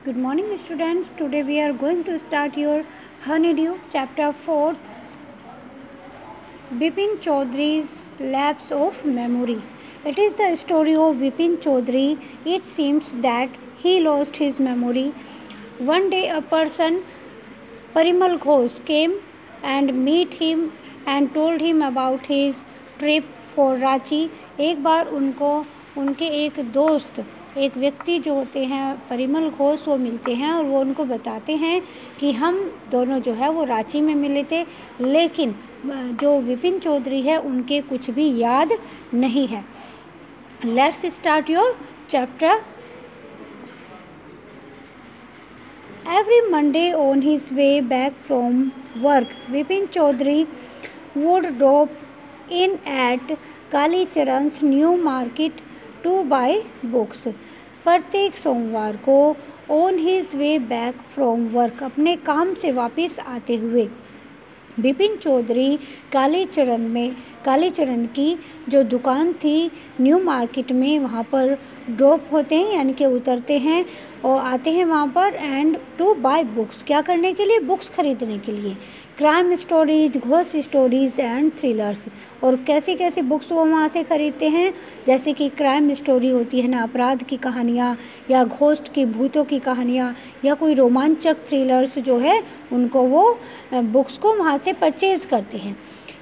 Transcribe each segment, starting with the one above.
Good morning, students. Today we are going to start your Honeydew chapter 4, Bipin Chaudhary's Lapse of Memory. It is the story of Bipin Chaudhary. It seems that he lost his memory. One day a person, Parimal Ghosh, came and met him and told him about his trip for Ranchi. एक बार उनके एक दोस्त, एक व्यक्ति जो होते हैं परिमल घोष, वो मिलते हैं और वो उनको बताते हैं कि हम दोनों जो है वो रांची में मिले थे, लेकिन जो विपिन चौधरी है उनके कुछ भी याद नहीं है. Let's start your chapter. Every Monday on his way back from work, Bipin Chaudhary would drop in at Kali Charan's New Market to buy books. प्रत्येक सोमवार को on his way back from work, अपने काम से वापस आते हुए, बिपिन चौधरी कालीचरण की जो दुकान थी न्यू मार्केट में, वहाँ पर ड्रॉप होते हैं यानी कि उतरते हैं और आते हैं वहाँ पर. एंड टू बाय बुक्स, क्या करने के लिए? बुक्स खरीदने के लिए. Crime stories, ghost stories and thrillers. और कैसी कैसी बुक्स वो वहाँ से ख़रीदते हैं? जैसे कि क्राइम स्टोरी होती है ना, अपराध की कहानियाँ, या घोस्ट की, भूतों की कहानियाँ, या कोई रोमांचक थ्रिलर्स जो है उनको वो बुक्स को वहाँ से परचेज़ करते हैं.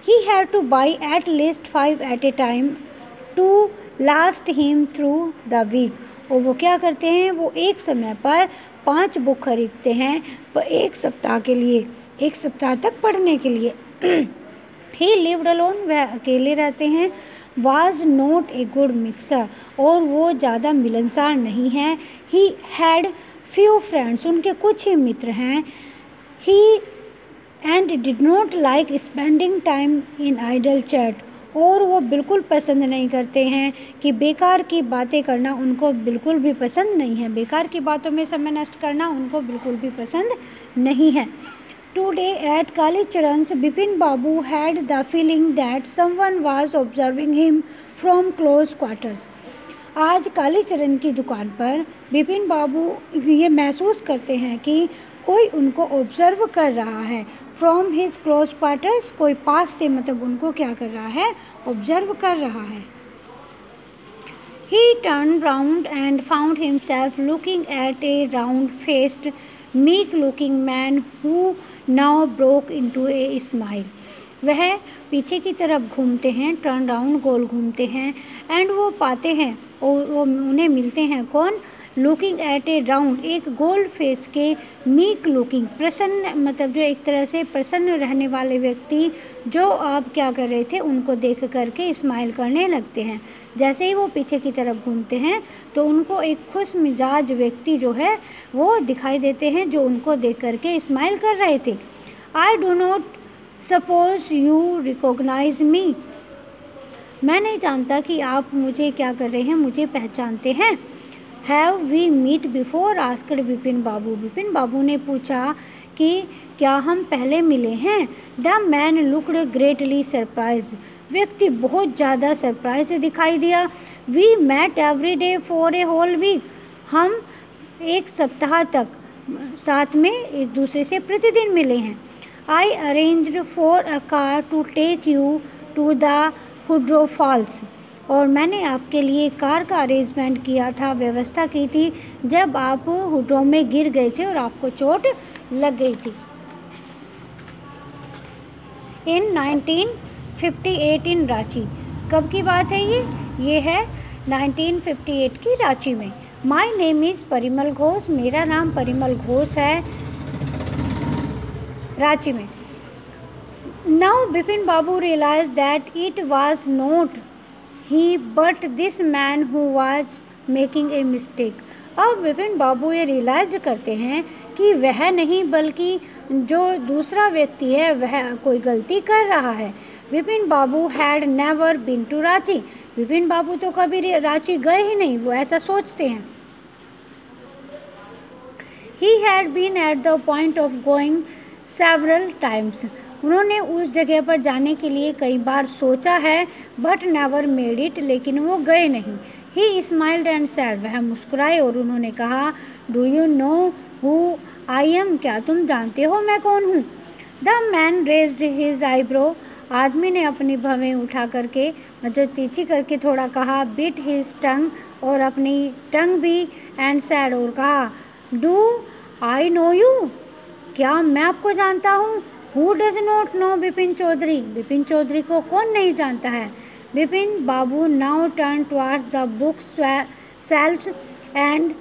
He had to buy at least 5 at a time to last him through the week. और वो क्या करते हैं? वो एक समय पर 5 बुक खरीदते हैं पर एक सप्ताह के लिए, एक सप्ताह तक पढ़ने के लिए. He lived alone, वह अकेले रहते हैं. Was not a good mixer, और वो ज़्यादा मिलनसार नहीं हैं. He had few friends, उनके कुछ ही मित्र हैं. He and did not like spending time in idle chat, और वो बिल्कुल पसंद नहीं करते हैं कि बेकार की बातें करना, उनको बिल्कुल भी पसंद नहीं है. बेकार की बातों में समय नष्ट करना उनको बिल्कुल भी पसंद नहीं है. Today at Kalicharan's, Bipin Babu had the feeling that someone was observing him from close quarters. आज कालीचरण की दुकान पर बिपिन बाबू ये महसूस करते हैं कि कोई उनको ऑब्जर्व कर रहा है. फ्रॉम हिज क्लोज क्वार्टर्स, कोई पास से, मतलब उनको क्या कर रहा है? ऑब्जर्व कर रहा है. He turned round and found himself looking at a round-faced, meek-looking man who now broke into a smile. वह पीछे की तरफ घूमते हैं, टर्न राउंड, गोल घूमते हैं, एंड वो पाते हैं और वो उन्हें मिलते हैं. कौन? लुकिंग एट ए राउंड, एक गोल्ड फेस के, मीक लुकिंग, प्रसन्न, मतलब जो एक तरह से प्रसन्न रहने वाले व्यक्ति, जो आप क्या कर रहे थे उनको देख करके स्माइल करने लगते हैं. जैसे ही वो पीछे की तरफ घूमते हैं तो उनको एक खुश मिजाज व्यक्ति जो है वो दिखाई देते हैं, जो उनको देख करके स्माइल कर रहे थे. I do not suppose you recognise me, मैं नहीं जानता कि आप मुझे क्या कर रहे हैं, मुझे पहचानते हैं. Have we meet before, asked Bipin Babu, Bipin Babu ने पूछा कि क्या हम पहले मिले हैं. The man looked greatly surprise, व्यक्ति बहुत ज़्यादा सरप्राइज दिखाई दिया. We met every day for a whole week, हम एक सप्ताह तक साथ में एक दूसरे से प्रतिदिन मिले हैं. I arranged for a car to take you to the Hundru falls, और मैंने आपके लिए कार का अरेंजमेंट किया था, व्यवस्था की थी, जब आप हुड्रो में गिर गए थे और आपको चोट लग गई थी. इन 1958 इन रांची, कब की बात है ये है 1958 की रांची में. My name is Parimal Ghosh, मेरा नाम परिमल घोष है, रांची में. Now Bipin Babu realise that it was not he but this man who was making a mistake. अब विपिन बाबू ये रियलाइज करते हैं कि वह नहीं बल्कि जो दूसरा व्यक्ति है वह कोई गलती कर रहा है. Vipin Babu had never been to Ranchi, Vipin Babu तो कभी रांची गए ही नहीं, वो ऐसा सोचते हैं. He had been at the point of going several times, उन्होंने उस जगह पर जाने के लिए कई बार सोचा है, बट नेवर मेड इट, लेकिन वो गए नहीं. ही स्माइल्ड एंड सैड, वह मुस्कुराए और उन्होंने कहा, do you know who I am, क्या तुम जानते हो मैं कौन हूँ? The man raised his eyebrow, आदमी ने अपनी भवें उठा करके मतलब तीखी करके थोड़ा कहा, बिट हिज टंग, और अपनी टंग भी, एंड सैड, और कहा, डू आई नो यू, क्या मैं आपको जानता हूँ? Who does not know Bipin Chaudhary, Bipin Chaudhary को कौन नहीं जानता है? Bipin Babu now turn towards the book shelfs and